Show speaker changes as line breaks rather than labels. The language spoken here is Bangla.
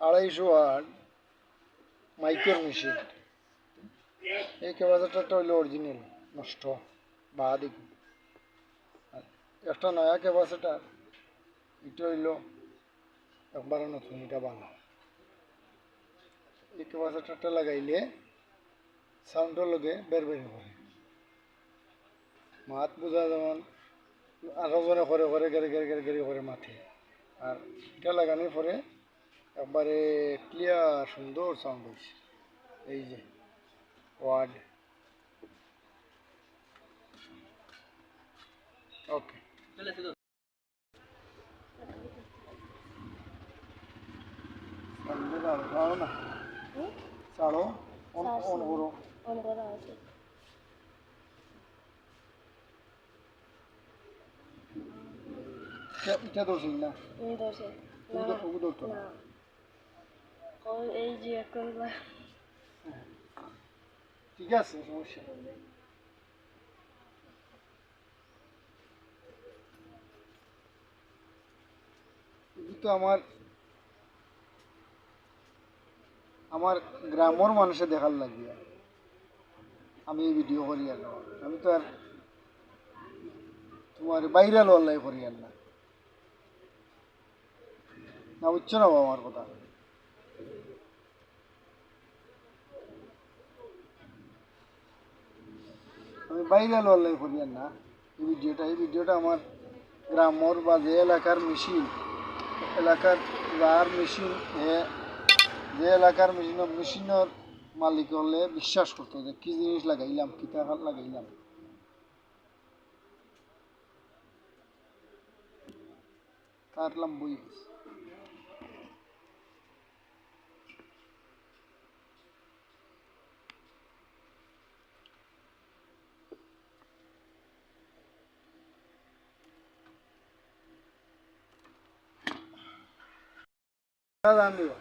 250 ওয়াট মাইক্রো মেশিন। এই ক্যাপাসিটারটা হইলো অরিজিনাল, নষ্ট বা দেখুন। আর একটা নয়া ক্যাপাসিটার, এটা হইলো একবারে নতুন, এটা ভালো। এই ক্যাপাসিটারটা লাগাইলে সাউন্ডের লগে বের বের করে মাত বোঝা, যেমন আরো জনে করে করে গেড়ে গেড়ে গেড়ে গেড়ে করে মাঠে। আর এটা লাগানোর পরে একবারে ক্লিয়ার সুন্দর সাউন্ড হয়েছে। এই যে ওয়ার্ড, ওকে। ছাড়ো না, ছাড়ো, অন করো। এটা ধরছি না, ধরতো না।
এই যে করবা
ঠিক আছে, সমস্যা। কিন্তু আমার আমার গ্রামের মানুষে দেখার লাগিয়া আমি এই ভিডিও করি। আর আমি তো আর তোমার ভাইরাল অনলাইন করি আর না, না বুঝছো না বাবা আমার কথা। আমি ভাইরাল অনলাইন করি আর না। এই ভিডিওটা আমার গ্রামর বা যে এলাকার মেশিন, এলাকার যার মেশিন, যে এলাকার মেশিনের মালিক হলে বিশ্বাস করতো যে কি জিনিস লাগাইলাম, কি টাকা লাগাইলাম। কাটলাম বই দাম দিব।